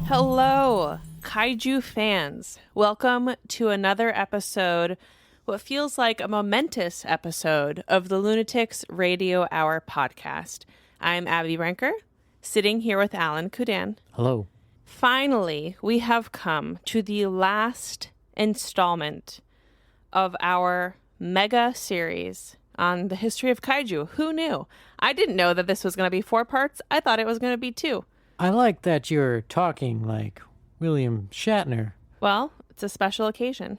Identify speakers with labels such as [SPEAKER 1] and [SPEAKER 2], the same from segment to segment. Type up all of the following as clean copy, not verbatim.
[SPEAKER 1] Hello, Kaiju fans. Welcome to another episode, what feels like a momentous episode of the Lunatics Radio Hour podcast. I'm Abby Brinker, sitting here with Alan Kudan.
[SPEAKER 2] Hello.
[SPEAKER 1] Finally, we have come to the last installment of our mega series on the history of Kaiju. Who knew? I didn't know that this was going to be 4 parts. I thought it was going to be 2.
[SPEAKER 2] I like that you're talking like William Shatner.
[SPEAKER 1] Well, it's a special occasion.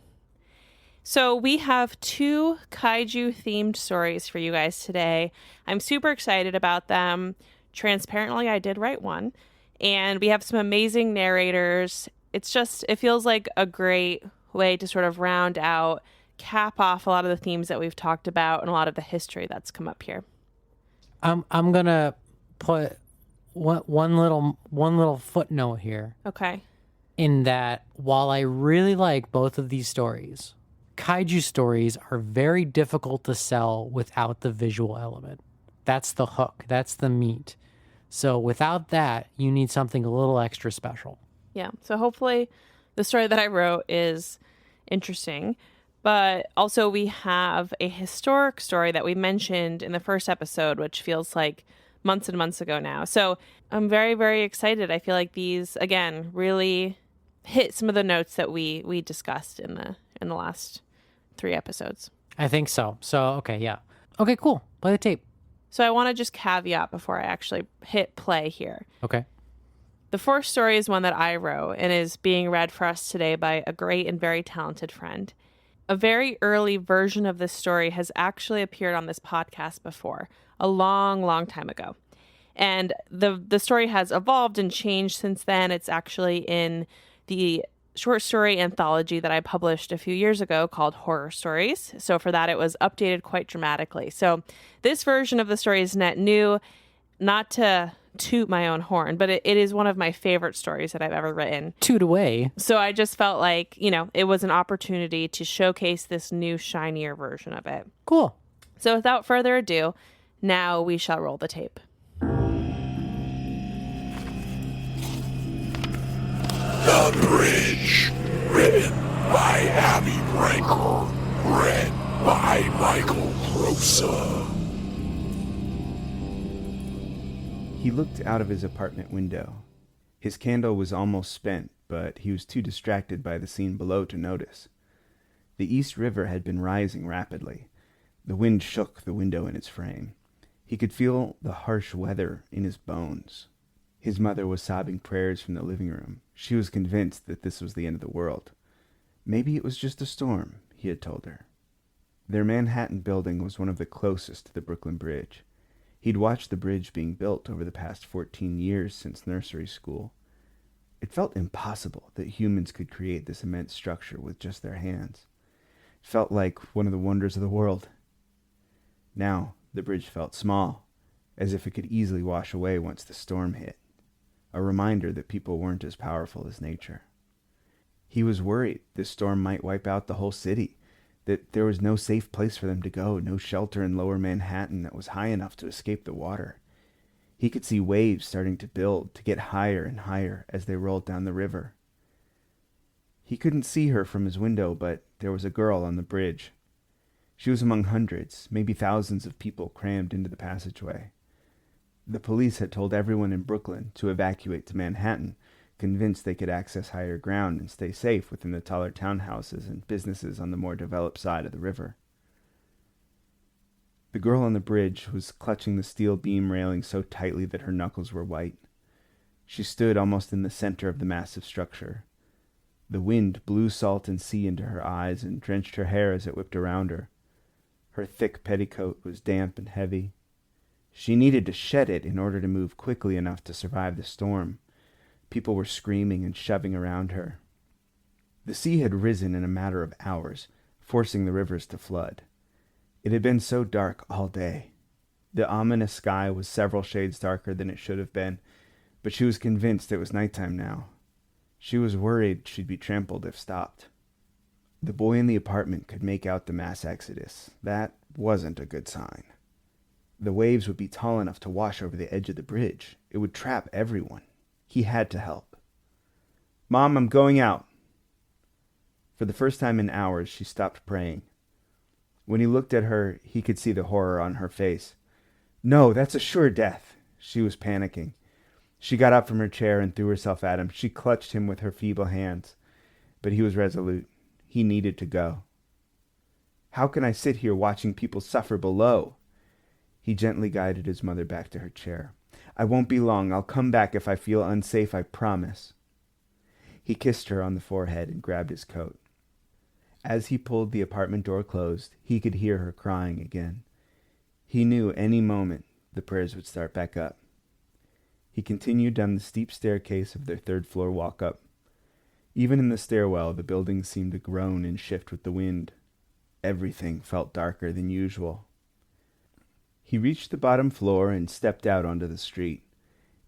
[SPEAKER 1] So we have 2 Kaiju-themed stories for you guys today. I'm super excited about them. Transparently, I did write one. And we have some amazing narrators. It feels like a great way to sort of round out, cap off a lot of the themes that we've talked about and a lot of the history that's come up here.
[SPEAKER 2] I'm gonna put one little footnote here.
[SPEAKER 1] Okay.
[SPEAKER 2] In that, while I really like both of these stories, Kaiju stories are very difficult to sell without the visual element. That's the hook. That's the meat. So without that, you need something a little extra special.
[SPEAKER 1] Yeah. So hopefully the story that I wrote is interesting. But also we have a historic story that we mentioned in the first episode, which feels like months and months ago now. So I'm very, very excited. I feel like these, again, really hit some of the notes that we discussed in the last 3 episodes.
[SPEAKER 2] I think so. So, okay, yeah. Okay, cool. Play the tape.
[SPEAKER 1] So I want to just caveat before I actually hit play here.
[SPEAKER 2] Okay.
[SPEAKER 1] The first story is one that I wrote and is being read for us today by a great and very talented friend. A very early version of this story has actually appeared on this podcast before, a long, long time ago. And the story has evolved and changed since then. It's actually in the short story anthology that I published a few years ago called Horror Stories. So for that, it was updated quite dramatically. So this version of the story is net new, not to toot my own horn, but it is one of my favorite stories that I've ever written.
[SPEAKER 2] Toot away.
[SPEAKER 1] So I just felt like, it was an opportunity to showcase this new, shinier version of it.
[SPEAKER 2] Cool.
[SPEAKER 1] So without further ado, now we shall roll the tape.
[SPEAKER 3] The Bridge, written by Abby Brinker, read by Michael Crosa.
[SPEAKER 4] He looked out of his apartment window. His candle was almost spent, but he was too distracted by the scene below to notice. The East River had been rising rapidly. The wind shook the window in its frame. He could feel the harsh weather in his bones. His mother was sobbing prayers from the living room. She was convinced that this was the end of the world. Maybe it was just a storm, he had told her. Their Manhattan building was one of the closest to the Brooklyn Bridge. He'd watched the bridge being built over the past 14 years since nursery school. It felt impossible that humans could create this immense structure with just their hands. It felt like one of the wonders of the world. Now, the bridge felt small, as if it could easily wash away once the storm hit. A reminder that people weren't as powerful as nature. He was worried this storm might wipe out the whole city, that there was no safe place for them to go, no shelter in lower Manhattan that was high enough to escape the water. He could see waves starting to build, to get higher and higher as they rolled down the river. He couldn't see her from his window, but there was a girl on the bridge. She was among hundreds, maybe thousands of people crammed into the passageway. The police had told everyone in Brooklyn to evacuate to Manhattan, convinced they could access higher ground and stay safe within the taller townhouses and businesses on the more developed side of the river. The girl on the bridge was clutching the steel beam railing so tightly that her knuckles were white. She stood almost in the center of the massive structure. The wind blew salt and sea into her eyes and drenched her hair as it whipped around her. Her thick petticoat was damp and heavy. She needed to shed it in order to move quickly enough to survive the storm. People were screaming and shoving around her. The sea had risen in a matter of hours, forcing the rivers to flood. It had been so dark all day. The ominous sky was several shades darker than it should have been, but she was convinced it was nighttime now. She was worried she'd be trampled if stopped. The boy in the apartment could make out the mass exodus. That wasn't a good sign. The waves would be tall enough to wash over the edge of the bridge. It would trap everyone. He had to help. Mom, I'm going out. For the first time in hours, she stopped praying. When he looked at her, he could see the horror on her face. No, that's a sure death. She was panicking. She got up from her chair and threw herself at him. She clutched him with her feeble hands. But he was resolute. He needed to go. How can I sit here watching people suffer below? He gently guided his mother back to her chair. I won't be long. I'll come back if I feel unsafe, I promise. He kissed her on the forehead and grabbed his coat. As he pulled the apartment door closed, he could hear her crying again. He knew any moment the prayers would start back up. He continued down the steep staircase of their third-floor walk-up. Even in the stairwell, the building seemed to groan and shift with the wind. Everything felt darker than usual. He reached the bottom floor and stepped out onto the street.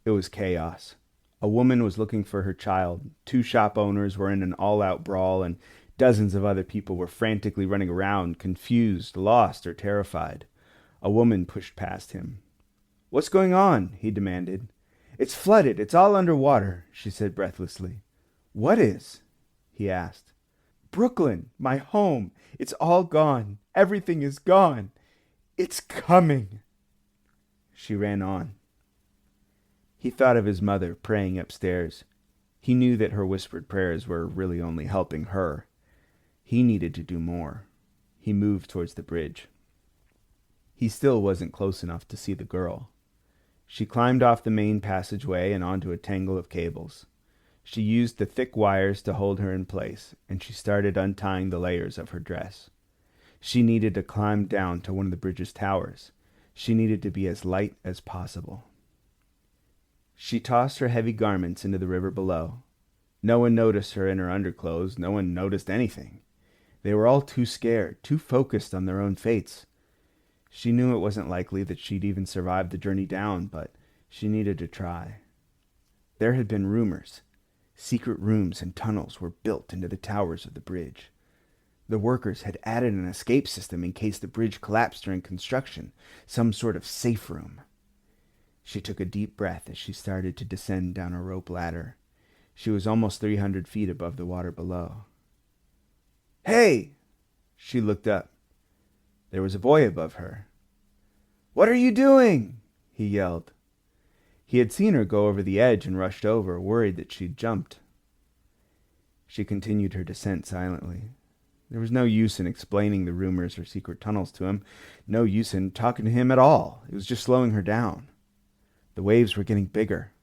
[SPEAKER 4] It was chaos. A woman was looking for her child. 2 shop owners were in an all-out brawl, and dozens of other people were frantically running around, confused, lost, or terrified. A woman pushed past him. What's going on? He demanded. It's flooded. It's all underwater, she said breathlessly. What is? He asked. Brooklyn, my home. It's all gone. Everything is gone. It's coming. She ran on. He thought of his mother praying upstairs. He knew that her whispered prayers were really only helping her. He needed to do more. He moved towards the bridge. He still wasn't close enough to see the girl. She climbed off the main passageway and onto a tangle of cables. She used the thick wires to hold her in place, and she started untying the layers of her dress. She needed to climb down to one of the bridge's towers. She needed to be as light as possible. She tossed her heavy garments into the river below. No one noticed her in her underclothes. No one noticed anything. They were all too scared, too focused on their own fates. She knew it wasn't likely that she'd even survive the journey down, but she needed to try. There had been rumors. Secret rooms and tunnels were built into the towers of the bridge. The workers had added an escape system in case the bridge collapsed during construction, some sort of safe room. She took a deep breath as she started to descend down a rope ladder. She was almost 300 feet above the water below. Hey! She looked up. There was a boy above her. What are you doing? He yelled. He had seen her go over the edge and rushed over, worried that she'd jumped. She continued her descent silently. There was no use in explaining the rumors or secret tunnels to him. No use in talking to him at all. It was just slowing her down. The waves were getting bigger.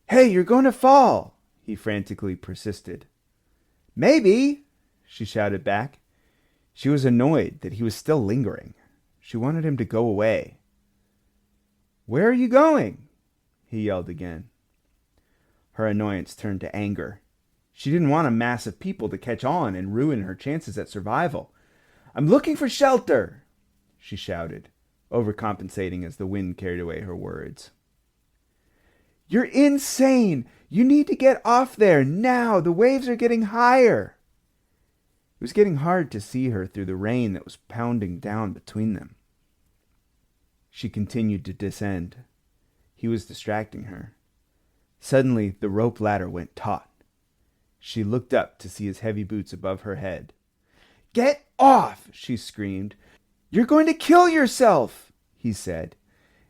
[SPEAKER 4] Hey, you're going to fall, he frantically persisted. Maybe, she shouted back. She was annoyed that he was still lingering. She wanted him to go away. Where are you going? He yelled again. Her annoyance turned to anger. She didn't want a mass of people to catch on and ruin her chances at survival. I'm looking for shelter, she shouted, overcompensating as the wind carried away her words. You're insane! You need to get off there now! The waves are getting higher! It was getting hard to see her through the rain that was pounding down between them. She continued to descend. He was distracting her. Suddenly, the rope ladder went taut. She looked up to see his heavy boots above her head. Get off! She screamed. You're going to kill yourself! He said,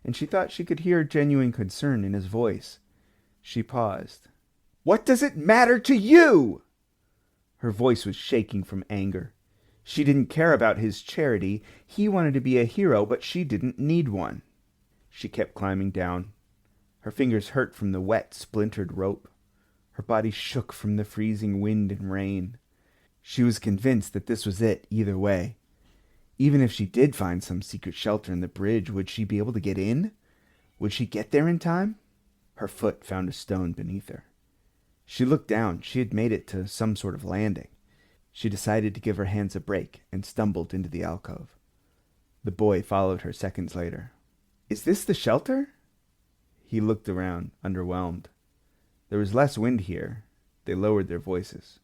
[SPEAKER 4] and she thought she could hear genuine concern in his voice. She paused. What does it matter to you? Her voice was shaking from anger. She didn't care about his charity. He wanted to be a hero, but she didn't need one. She kept climbing down. Her fingers hurt from the wet, splintered rope. Her body shook from the freezing wind and rain. She was convinced that this was it either way. Even if she did find some secret shelter in the bridge, would she be able to get in? Would she get there in time? Her foot found a stone beneath her. She looked down. She had made it to some sort of landing. She decided to give her hands a break and stumbled into the alcove. The boy followed her seconds later. Is this the shelter? He looked around, underwhelmed. There was less wind here. They lowered their voices.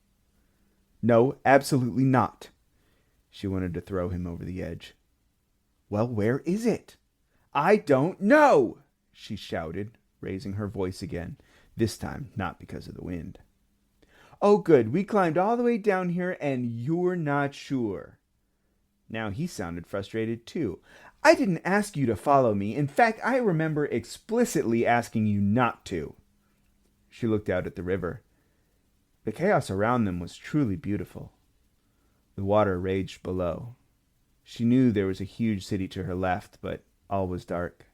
[SPEAKER 4] No, absolutely not. She wanted to throw him over the edge. Well, where is it? I don't know, she shouted, raising her voice again. this time not because of the wind. "Oh, good. We climbed all the way down here, and you're not sure." Now he sounded frustrated, too. "I didn't ask you to follow me. In fact, I remember explicitly asking you not to." She looked out at the river. The chaos around them was truly beautiful. The water raged below. She knew there was a huge city to her left, but all was dark.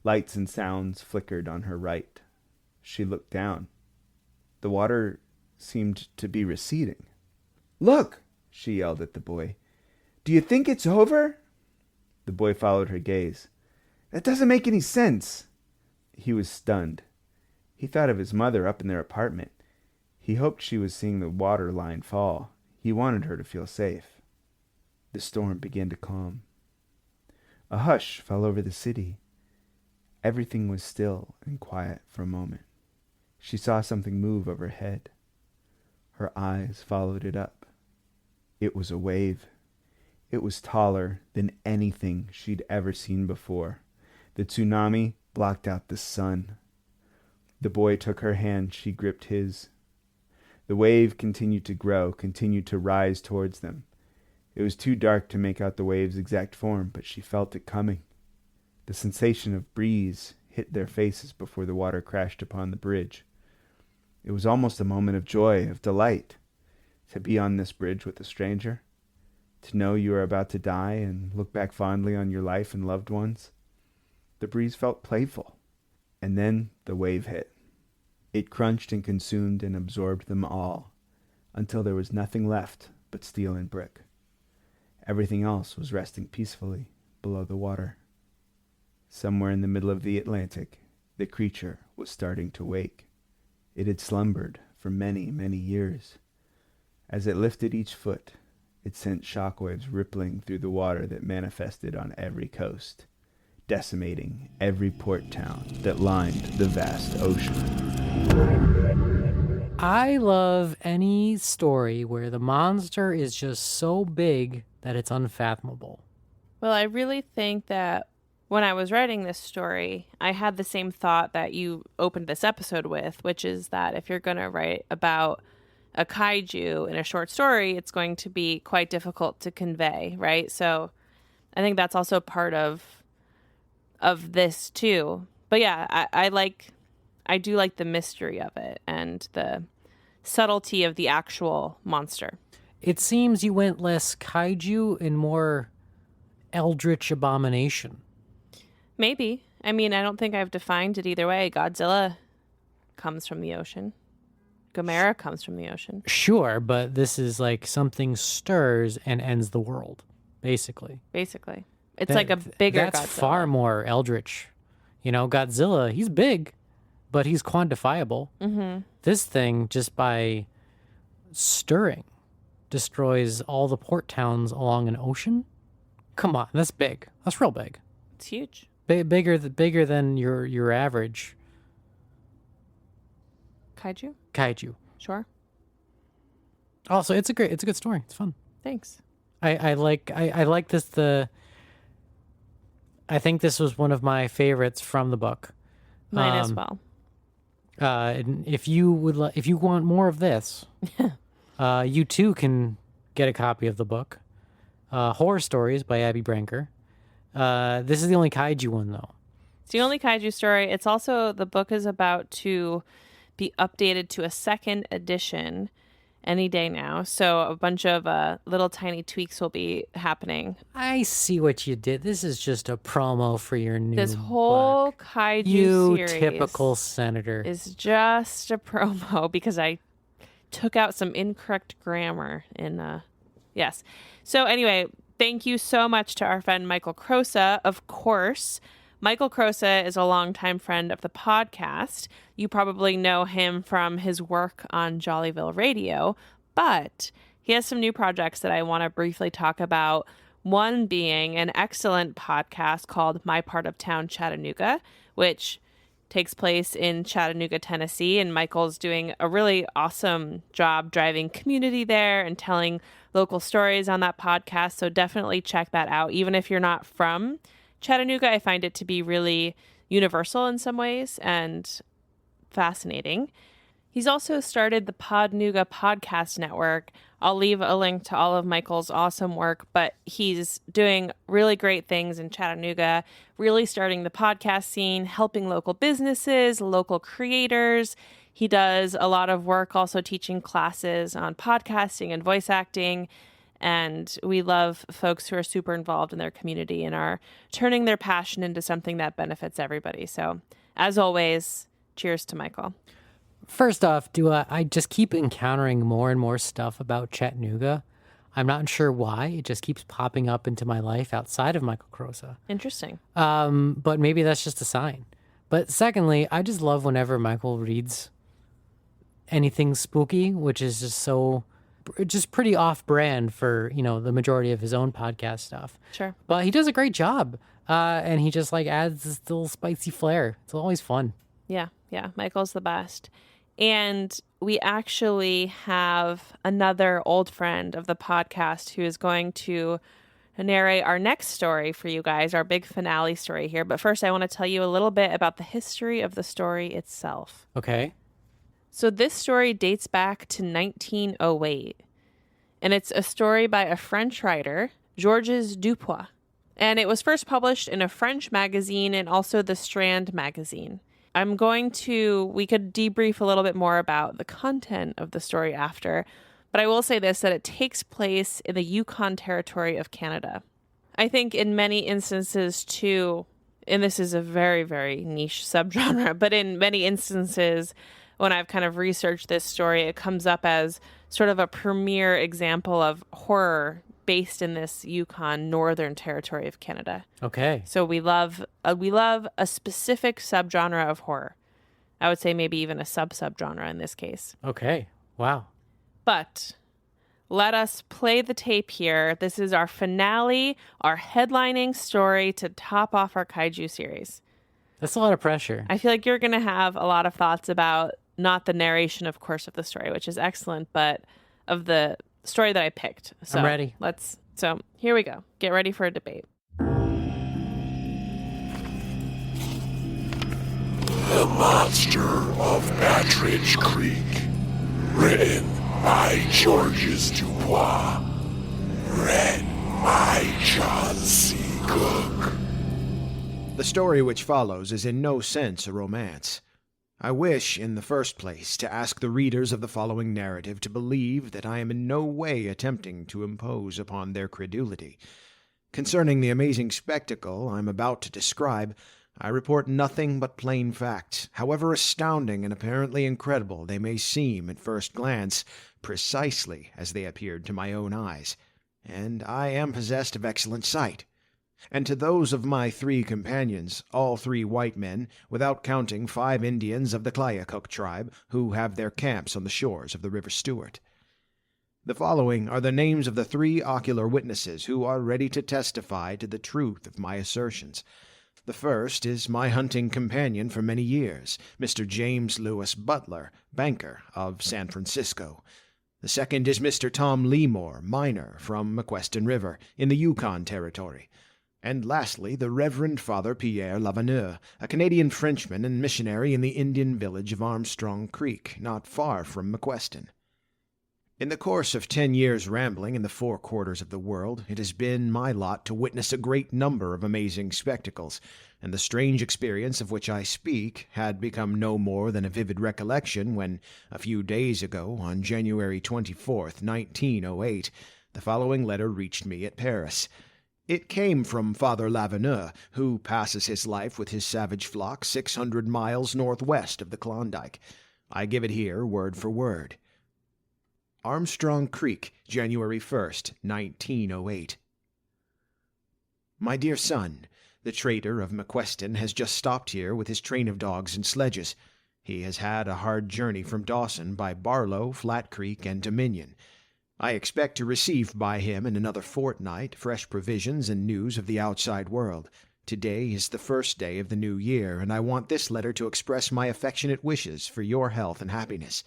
[SPEAKER 4] Lights and sounds flickered on her right. She looked down. The water seemed to be receding. "Look!" she yelled at the boy. "Do you think it's over?" The boy followed her gaze. "That doesn't make any sense." He was stunned. He thought of his mother up in their apartment. He hoped she was seeing the water line fall. He wanted her to feel safe. The storm began to calm. A hush fell over the city. Everything was still and quiet for a moment. She saw something move overhead. Her eyes followed it up. It was a wave. It was taller than anything she'd ever seen before. The tsunami blocked out the sun. The boy took her hand. She gripped his. The wave continued to grow, continued to rise towards them. It was too dark to make out the wave's exact form, but she felt it coming. The sensation of breeze hit their faces before the water crashed upon the bridge. It was almost a moment of joy, of delight, to be on this bridge with a stranger, to know you are about to die and look back fondly on your life and loved ones. The breeze felt playful, and then the wave hit. It crunched and consumed and absorbed them all, until there was nothing left but steel and brick. Everything else was resting peacefully below the water. Somewhere in the middle of the Atlantic, the creature was starting to wake. It had slumbered for many, many years. As it lifted each foot, it sent shockwaves rippling through the water that manifested on every coast, decimating every port town that lined the vast ocean.
[SPEAKER 2] I love any story where the monster is just so big that it's unfathomable.
[SPEAKER 1] Well, I really think that when I was writing this story, I had the same thought that you opened this episode with, which is that if you're going to write about a kaiju in a short story, it's going to be quite difficult to convey, right? So I think that's also part of this too. But yeah, I do like the mystery of it and the subtlety of the actual monster.
[SPEAKER 2] It seems you went less kaiju and more eldritch abomination.
[SPEAKER 1] Maybe. I mean, I don't think I've defined it either way. Godzilla comes from the ocean. Gamera comes from the ocean.
[SPEAKER 2] Sure, but this is like something stirs and ends the world, basically.
[SPEAKER 1] Basically. It's like a bigger
[SPEAKER 2] That's
[SPEAKER 1] Godzilla.
[SPEAKER 2] far more eldritch. You know, Godzilla, he's big, but he's quantifiable.
[SPEAKER 1] Mm-hmm.
[SPEAKER 2] This thing, just by stirring, destroys all the port towns along an ocean. Come on, that's big. That's real big.
[SPEAKER 1] It's huge.
[SPEAKER 2] Bigger than your average kaiju.
[SPEAKER 1] Sure.
[SPEAKER 2] Also, it's a good story. It's fun.
[SPEAKER 1] Thanks.
[SPEAKER 2] I like this. I think this was one of my favorites from the book.
[SPEAKER 1] Mine as well.
[SPEAKER 2] And if you want more of this, you too can get a copy of the book, Horror Stories by Abby Branker. This is the only kaiju one, though.
[SPEAKER 1] It's the only kaiju story. It's also, the book is about to be updated to a second edition any day now. So a bunch of little tiny tweaks will be happening.
[SPEAKER 2] I see what you did. This is just a promo for your new
[SPEAKER 1] This whole
[SPEAKER 2] book.
[SPEAKER 1] kaiju series
[SPEAKER 2] Typical senator
[SPEAKER 1] is just a promo because I took out some incorrect grammar in yes. So anyway, thank you so much to our friend Michael Crosa. Of course, Michael Crosa is a longtime friend of the podcast. You probably know him from his work on Jollyville Radio, but he has some new projects that I want to briefly talk about. One being an excellent podcast called My Part of Town, Chattanooga, which takes place in Chattanooga, Tennessee, and Michael's doing a really awesome job driving community there and telling local stories on that podcast. So definitely check that out. Even if you're not from Chattanooga, I find it to be really universal in some ways and fascinating. He's also started the Chattanooga Podcast Network. I'll leave a link to all of Michael's awesome work, but he's doing really great things in Chattanooga, really starting the podcast scene, helping local businesses, local creators. He does a lot of work also teaching classes on podcasting and voice acting. And we love folks who are super involved in their community and are turning their passion into something that benefits everybody. So, as always, cheers to Michael.
[SPEAKER 2] First off, I just keep encountering more and more stuff about Chattanooga. I'm not sure why. It just keeps popping up into my life outside of Michael Crosa.
[SPEAKER 1] Interesting.
[SPEAKER 2] But maybe that's just a sign. But secondly, I just love whenever Michael reads anything spooky, which is just pretty off-brand for, the majority of his own podcast stuff.
[SPEAKER 1] Sure.
[SPEAKER 2] But he does a great job. And he just adds this little spicy flair. It's always fun.
[SPEAKER 1] Yeah. Michael's the best. And we actually have another old friend of the podcast who is going to narrate our next story for you guys, our big finale story here. But first, I want to tell you a little bit about the history of the story itself.
[SPEAKER 2] Okay.
[SPEAKER 1] So this story dates back to 1908. And it's a story by a French writer, Georges Dupuy. And it was first published in a French magazine and also the Strand magazine. We could debrief a little bit more about the content of the story after, but I will say this, that it takes place in the Yukon territory of Canada. I think in many instances too, and this is a very, very niche subgenre, but in many instances, when I've kind of researched this story, it comes up as sort of a premier example of horror based in this Yukon northern territory of Canada.
[SPEAKER 2] Okay.
[SPEAKER 1] So we love a specific subgenre of horror. I would say maybe even a sub-subgenre in this case.
[SPEAKER 2] Okay. Wow.
[SPEAKER 1] But let us play the tape here. This is our finale, our headlining story to top off our Kaiju series.
[SPEAKER 2] That's a lot of pressure.
[SPEAKER 1] I feel like you're going to have a lot of thoughts about not the narration, of course, of the story, which is excellent, but of the story that I picked. So
[SPEAKER 2] I'm ready.
[SPEAKER 1] So here we go. Get ready for a debate.
[SPEAKER 3] The Master of Partridge Creek. Written by Georges Dupuy. Read by Jon C Cook.
[SPEAKER 5] The story which follows is in no sense a romance. I wish, in the first place, to ask the readers of the following narrative to believe that I am in no way attempting to impose upon their credulity. Concerning the amazing spectacle I am about to describe, I report nothing but plain facts, however astounding and apparently incredible they may seem at first glance, precisely as they appeared to my own eyes. And I am possessed of excellent sight. And to those of my 3 companions, all 3 white men, without counting 5 Indians of the Clayakuk tribe, who have their camps on the shores of the River Stewart. The following are the names of the 3 ocular witnesses who are ready to testify to the truth of my assertions. The first is my hunting companion for many years, Mr. James Lewis Butler, banker of San Francisco. The second is Mr. Tom Leymour, miner from McQuestion River, in the Yukon Territory. And lastly, the Reverend Father Lavineux, a Canadian Frenchman and missionary in the Indian village of Armstrong Creek, not far from McQuestion. In the course of 10 years' rambling in the 4 quarters of the world, it has been my lot to witness a great number of amazing spectacles, and the strange experience of which I speak had become no more than a vivid recollection when, a few days ago, on January 24th, 1908, the following letter reached me at Paris. It came from Father Lavineux, who passes his life with his savage flock 600 miles northwest of the Klondike. I give it here word for word. Armstrong Creek, January 1st, 1908. My dear son, the trader of McQuestion has just stopped here with his train of dogs and sledges. He has had a hard journey from Dawson by Barlow, Flat Creek, and Dominion. I expect to receive by him in another fortnight fresh provisions and news of the outside world. Today is the first day of the new year, and I want this letter to express my affectionate wishes for your health and happiness.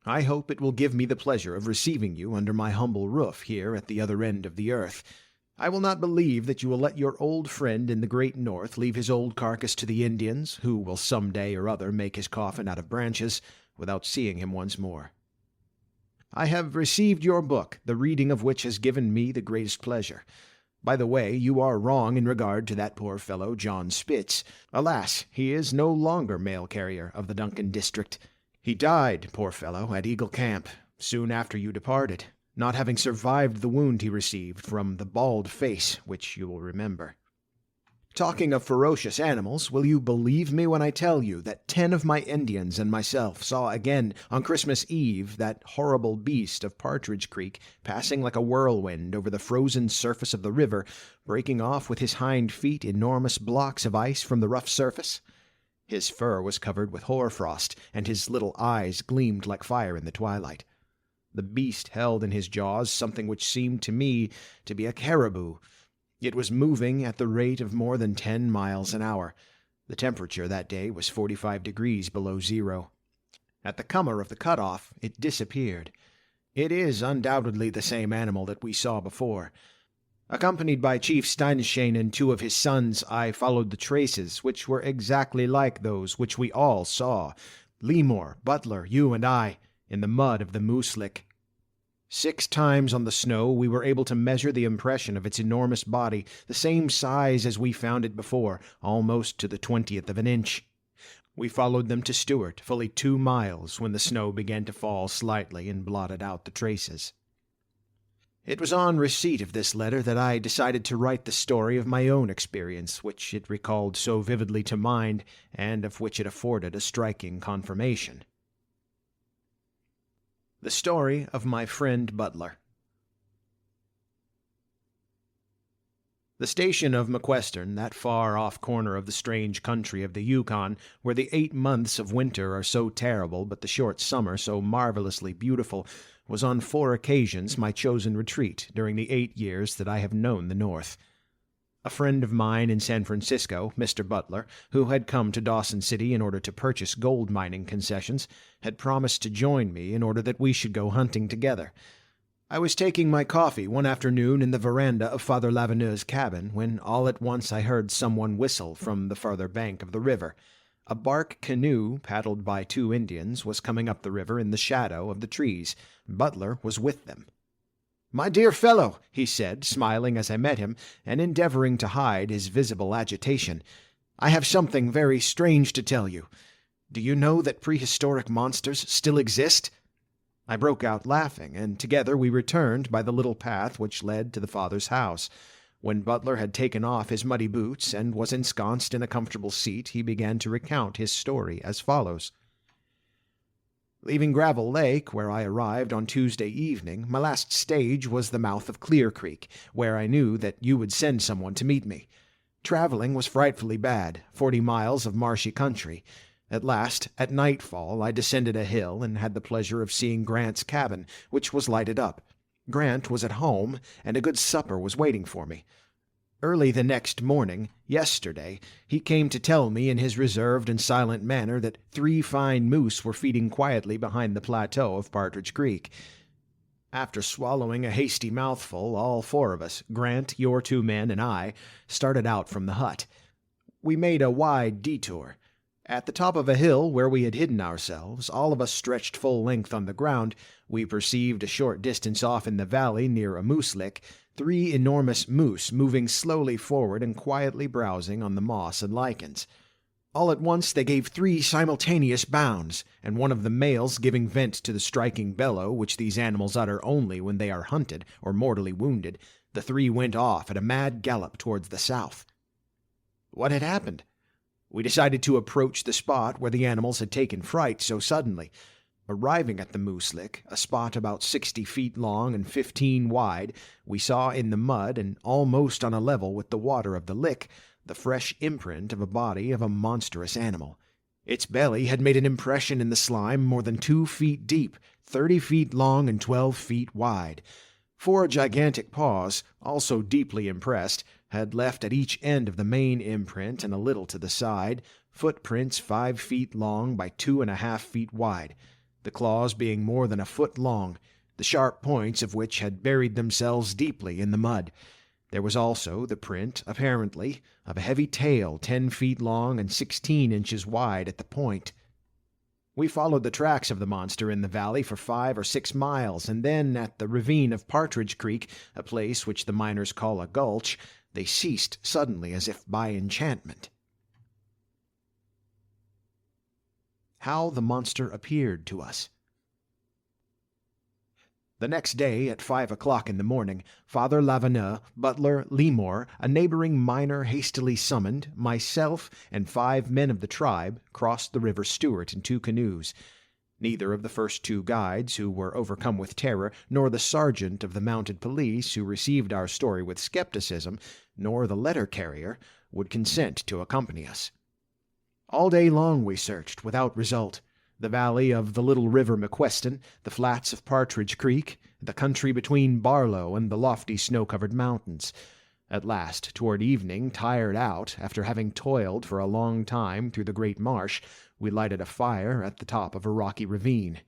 [SPEAKER 5] I hope it will give me the pleasure of receiving you under my humble roof here at the other end of the earth. I will not believe that you will let your old friend in the great north leave his old carcass to the Indians, who will some day or other make his coffin out of branches, without seeing him once more. I have received your book, the reading of which has given me the greatest pleasure. By the way, you are wrong in regard to that poor fellow John Spitz. Alas, he is no longer mail carrier of the Duncan district. He died, poor fellow, at Eagle Camp, soon after you departed, not having survived the wound he received from the bald face, which you will remember. Talking of ferocious animals, will you believe me when I tell you that 10 of my Indians and myself saw again on Christmas Eve that horrible beast of Partridge Creek passing like a whirlwind over the frozen surface of the river, breaking off with his hind feet enormous blocks of ice from the rough surface? His fur was covered with hoarfrost, and his little eyes gleamed like fire in the twilight. The beast held in his jaws something which seemed to me to be a caribou. It was moving at the rate of more than 10 miles an hour. The temperature that day was 45 degrees below zero. At the comer of the cutoff, it disappeared. It is undoubtedly the same animal that we saw before. Accompanied by Chief Steinschein and 2 of his sons, I followed the traces, which were exactly like those which we all saw, Leymour, Butler, you and I, in the mud of the Moose Lick. 6 times on the snow we were able to measure the impression of its enormous body, the same size as we found it before, almost to the 20th of an inch. We followed them to Stewart, fully 2 miles, when the snow began to fall slightly and blotted out the traces. It was on receipt of this letter that I decided to write the story of my own experience, which it recalled so vividly to mind, and of which it afforded a striking confirmation. The story of my friend Butler. The station of McQuestern, that far-off corner of the strange country of the Yukon, where the 8 months of winter are so terrible but the short summer so marvelously beautiful, was on 4 occasions my chosen retreat during the 8 years that I have known the North. A friend of mine in San Francisco, Mr. Butler, who had come to Dawson City in order to purchase gold mining concessions, had promised to join me in order that we should go hunting together. I was taking my coffee one afternoon in the veranda of Father Lavineux's cabin when all at once I heard someone whistle from the farther bank of the river. A bark canoe, paddled by 2 Indians, was coming up the river in the shadow of the trees. Butler was with them. "My dear fellow," he said, smiling as I met him, and endeavoring to hide his visible agitation, "I have something very strange to tell you. Do you know that prehistoric monsters still exist?" I broke out laughing, and together we returned by the little path which led to the father's house. When Butler had taken off his muddy boots and was ensconced in a comfortable seat, he began to recount his story as follows. Leaving Gravel Lake, where I arrived on Tuesday evening, my last stage was the mouth of Clear Creek, where I knew that you would send someone to meet me. Traveling was frightfully bad, 40 miles of marshy country. At last, at nightfall, I descended a hill and had the pleasure of seeing Grant's cabin, which was lighted up. Grant was at home, and a good supper was waiting for me. Early the next morning, yesterday, he came to tell me in his reserved and silent manner that 3 fine moose were feeding quietly behind the plateau of Partridge Creek. After swallowing a hasty mouthful, all 4 of us, Grant, your 2 men, and I, started out from the hut. We made a wide detour. At the top of a hill where we had hidden ourselves, all of us stretched full length on the ground, we perceived a short distance off in the valley near a moose lick 3 enormous moose moving slowly forward and quietly browsing on the moss and lichens. All at once they gave 3 simultaneous bounds, and one of the males giving vent to the striking bellow which these animals utter only when they are hunted or mortally wounded, the 3 went off at a mad gallop towards the south. What had happened? We decided to approach the spot where the animals had taken fright so suddenly. Arriving at the Moose Lick, a spot about 60 feet long and 15 wide, we saw in the mud, and almost on a level with the water of the lick, the fresh imprint of a body of a monstrous animal. Its belly had made an impression in the slime more than 2 feet deep, 30 feet long and 12 feet wide. 4 gigantic paws, also deeply impressed, had left at each end of the main imprint and a little to the side, footprints 5 feet long by 2.5 feet wide, the claws being more than a foot long, the sharp points of which had buried themselves deeply in the mud. There was also the print, apparently, of a heavy tail 10 feet long and 16 inches wide at the point. We followed the tracks of the monster in the valley for 5 or 6 miles, and then at the ravine of Partridge Creek, a place which the miners call a gulch, they ceased suddenly as if by enchantment. How the monster appeared to us. The next day, at 5 o'clock in the morning, Father Lavineux, butler, Leymour, a neighboring miner hastily summoned, myself, and 5 men of the tribe crossed the River Stewart in 2 canoes. Neither of the first 2 guides, who were overcome with terror, nor the sergeant of the mounted police, who received our story with skepticism, nor the letter carrier, would consent to accompany us. All day long we searched, without result. The valley of the little river McQueston, the flats of Partridge Creek, the country between Barlow and the lofty snow-covered mountains. At last, toward evening, tired out, after having toiled for a long time through the great marsh, we lighted a fire at the top of a rocky ravine.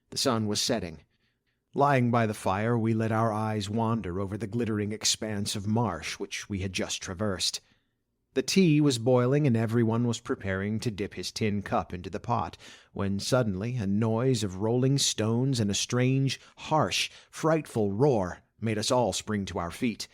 [SPEAKER 5] The sun was setting. Lying by the fire, we let our eyes wander over the glittering expanse of marsh which we had just traversed. The tea was boiling, and everyone was preparing to dip his tin cup into the pot, when suddenly a noise of rolling stones and a strange, harsh, frightful roar made us all spring to our feet.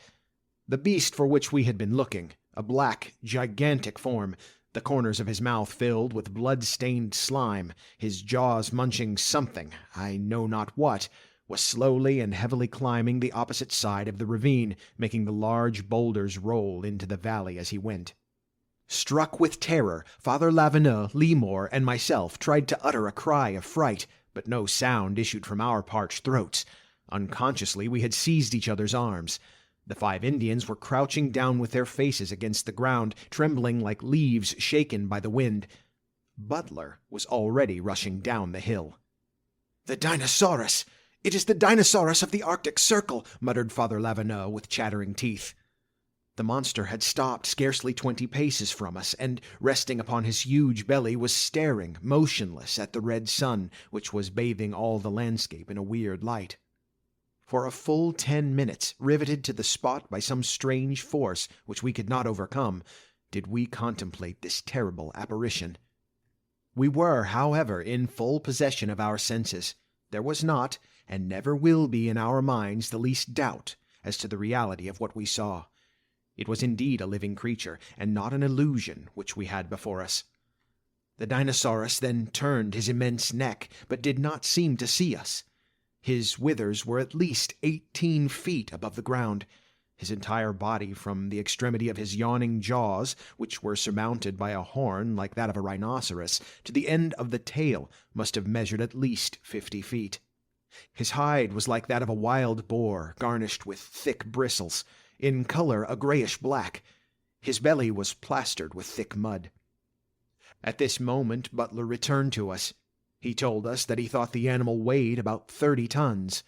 [SPEAKER 5] The beast for which we had been looking, a black, gigantic form, the corners of his mouth filled with blood-stained slime, his jaws munching something, I know not what, was slowly and heavily climbing the opposite side of the ravine, making the large boulders roll into the valley as he went. Struck with terror, Father Lavineux, Leymour, and myself tried to utter a cry of fright, but no sound issued from our parched throats. Unconsciously, we had seized each other's arms. The 5 Indians were crouching down with their faces against the ground, trembling like leaves shaken by the wind. Butler was already rushing down the hill. "The dinosaurus! It is the dinosaurus of the Arctic Circle," muttered Father Lavineux with chattering teeth. The monster had stopped scarcely 20 paces from us, and, resting upon his huge belly, was staring, motionless, at the red sun, which was bathing all the landscape in a weird light. For a full 10 minutes, riveted to the spot by some strange force which we could not overcome, did we contemplate this terrible apparition. We were, however, in full possession of our senses. There was not, and never will be, in our minds the least doubt as to the reality of what we saw. It was indeed a living creature, and not an illusion which we had before us. The dinosaurus then turned his immense neck, but did not seem to see us. His withers were at least 18 feet above the ground. His entire body, from the extremity of his yawning jaws, which were surmounted by a horn like that of a rhinoceros, to the end of the tail, must have measured at least 50 feet. His hide was like that of a wild boar, garnished with thick bristles, in color a grayish-black. His belly was plastered with thick mud. At this moment Butler returned to us. He told us that he thought the animal weighed about 30 tons.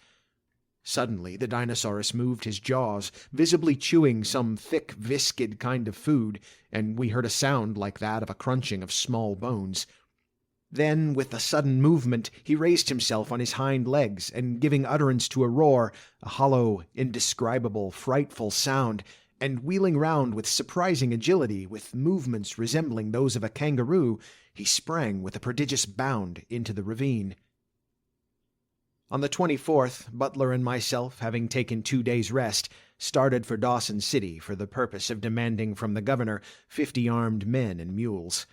[SPEAKER 5] Suddenly the dinosaurus moved his jaws, visibly chewing some thick, viscid kind of food, and we heard a sound like that of a crunching of small bones. Then, with a sudden movement, he raised himself on his hind legs, and giving utterance to a roar, a hollow, indescribable, frightful sound, and wheeling round with surprising agility, with movements resembling those of a kangaroo, he sprang with a prodigious bound into the ravine. On the 24th, Butler and myself, having taken 2 days' rest, started for Dawson City for the purpose of demanding from the governor 50 armed men and mules.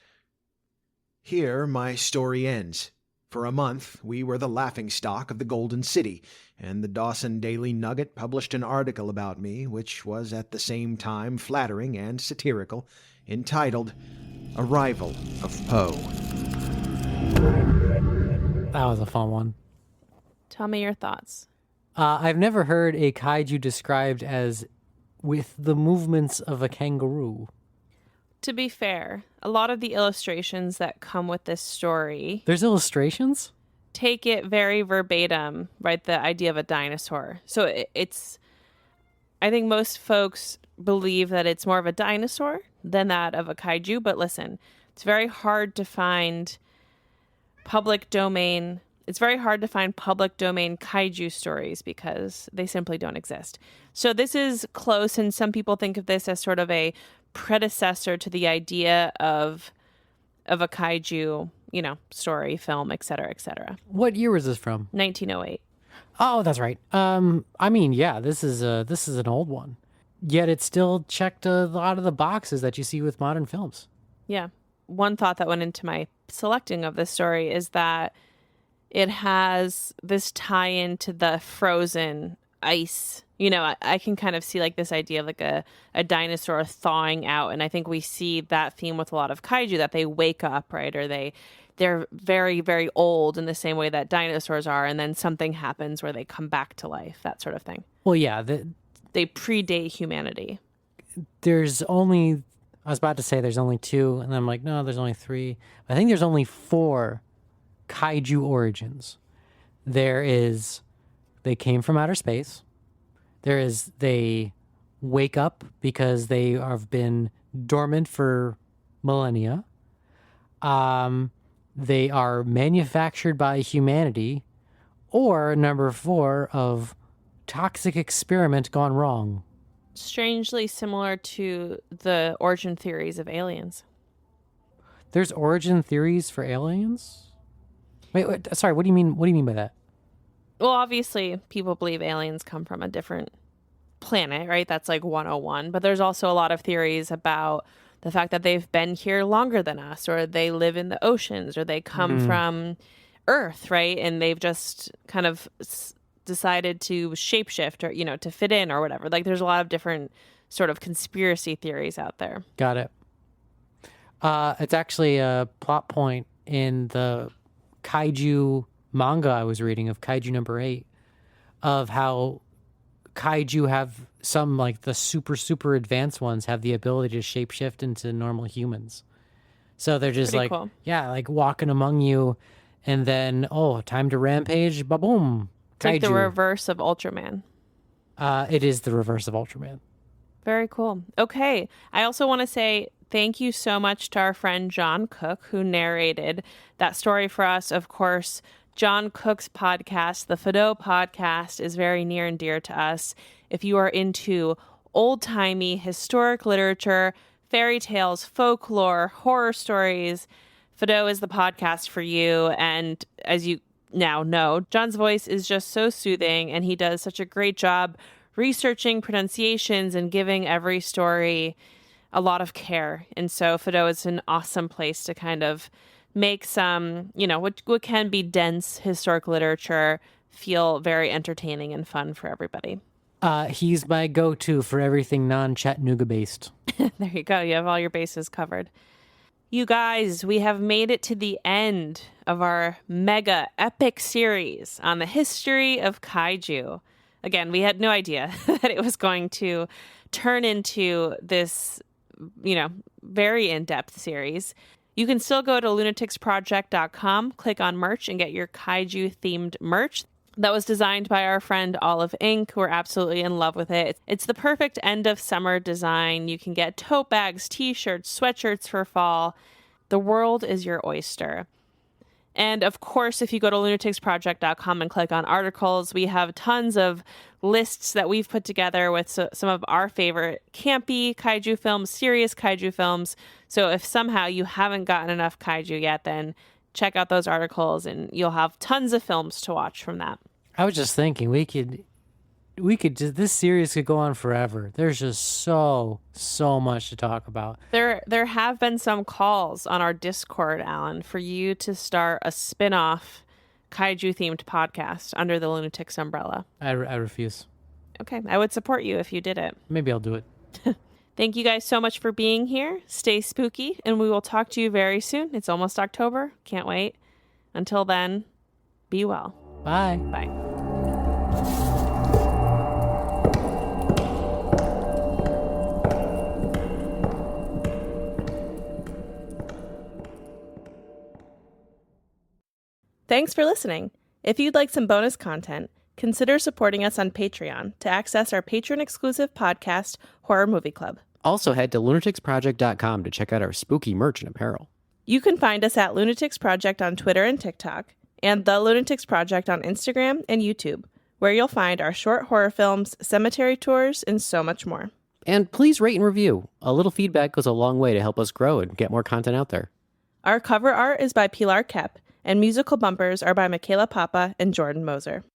[SPEAKER 5] Here my story ends. For a month we were the laughingstock of the Golden City, and the Dawson Daily Nugget published an article about me, which was at the same time flattering and satirical, entitled Arrival of Poe.
[SPEAKER 2] That was a fun one.
[SPEAKER 1] Tell me your thoughts.
[SPEAKER 2] I've never heard a kaiju described as with the movements of a kangaroo.
[SPEAKER 1] To be fair, a lot of the illustrations that come with this story
[SPEAKER 2] There's illustrations?
[SPEAKER 1] take it very verbatim, right? The idea of a dinosaur. So it's, I think most folks believe that it's more of a dinosaur than that of a kaiju. But listen, it's very hard to find public domain It's very hard to find public domain kaiju stories because they simply don't exist. So this is close, and some people think of this as sort of a predecessor to the idea of a kaiju, story, film, et cetera, et cetera.
[SPEAKER 2] What year was this from?
[SPEAKER 1] 1908.
[SPEAKER 2] Oh, that's right. This is an old one. Yet it still checked a lot of the boxes that you see with modern films.
[SPEAKER 1] Yeah. One thought that went into my selecting of this story is that it has this tie-in to the frozen ice. I can kind of see like this idea of like a dinosaur thawing out. And I think we see that theme with a lot of kaiju, that they wake up, right? Or they're very, very old in the same way that dinosaurs are. And then something happens where they come back to life, that sort of thing.
[SPEAKER 2] Well, yeah.
[SPEAKER 1] They predate humanity.
[SPEAKER 2] I was about to say there's only 2, and I'm like, no, there's only 3. I think there's only 4 kaiju origins. They came from outer space. They wake up because they have been dormant for millennia. They are manufactured by humanity. Or number 4 of toxic experiment gone wrong.
[SPEAKER 1] Strangely similar to the origin theories of aliens.
[SPEAKER 2] There's origin theories for aliens? Wait, sorry, what do you mean? What do you mean by that?
[SPEAKER 1] Well, obviously, people believe aliens come from a different planet, right? That's like 101. But there's also a lot of theories about the fact that they've been here longer than us, or they live in the oceans, or they come from Earth, right? And they've just kind of decided to shapeshift, or to fit in or whatever. Like, there's a lot of different sort of conspiracy theories out there.
[SPEAKER 2] Got it. It's actually a plot point in the Kaiju manga I was reading of Kaiju number 8, of how Kaiju have some, like the super advanced ones, have the ability to shapeshift into normal humans. So they're just
[SPEAKER 1] Pretty
[SPEAKER 2] like,
[SPEAKER 1] cool.
[SPEAKER 2] yeah, like walking among you, and then, time to rampage, ba-boom.
[SPEAKER 1] It's like the reverse of Ultraman.
[SPEAKER 2] It is the reverse of Ultraman.
[SPEAKER 1] Very cool. Okay. I also want to say thank you so much to our friend Jon Cook, who narrated that story for us. Of course, Jon Cook's podcast, the Fado Podcast, is very near and dear to us. If you are into old-timey historic literature, fairy tales, folklore, horror stories, Fado is the podcast for you. And as you now know, Jon's voice is just so soothing, and he does such a great job researching pronunciations and giving every story a lot of care. And so Fado is an awesome place to kind of make some, what can be dense historic literature feel very entertaining and fun for everybody.
[SPEAKER 2] He's my go-to for everything non-Chattanooga based.
[SPEAKER 1] There you go. You have all your bases covered. You guys, we have made it to the end of our mega epic series on the history of kaiju. Again, we had no idea that it was going to turn into this, very in-depth series. You can still go to lunaticsproject.com, click on merch, and get your kaiju-themed merch. That was designed by our friend Olive Inc. We're absolutely in love with it. It's the perfect end of summer design. You can get tote bags, t-shirts, sweatshirts for fall. The world is your oyster. And of course, if you go to lunaticsproject.com and click on articles, we have tons of lists that we've put together with some of our favorite campy kaiju films, serious kaiju films. So if somehow you haven't gotten enough kaiju yet, then check out those articles and you'll have tons of films to watch from that.
[SPEAKER 2] I was just thinking we could this series could go on forever. There's just so much to talk about.
[SPEAKER 1] There have been some calls on our Discord, Alan, for you to start a spin-off kaiju-themed podcast under the Lunatics umbrella.
[SPEAKER 2] I refuse.
[SPEAKER 1] Okay, I would support you if you did it.
[SPEAKER 2] Maybe I'll do it.
[SPEAKER 1] Thank you guys so much for being here. Stay spooky, and we will talk to you very soon. It's almost October. Can't wait. Until then, be well.
[SPEAKER 2] Bye.
[SPEAKER 1] Bye. Thanks for listening. If you'd like some bonus content, consider supporting us on Patreon to access our patron-exclusive podcast, Horror Movie Club.
[SPEAKER 6] Also, head to lunaticsproject.com to check out our spooky merch and apparel.
[SPEAKER 1] You can find us at Lunatics Project on Twitter and TikTok, and The Lunatics Project on Instagram and YouTube, where you'll find our short horror films, cemetery tours, and so much more.
[SPEAKER 6] And please rate and review. A little feedback goes a long way to help us grow and get more content out there.
[SPEAKER 1] Our cover art is by Pilar Kep, and musical bumpers are by Michaela Papa and Jordan Moser.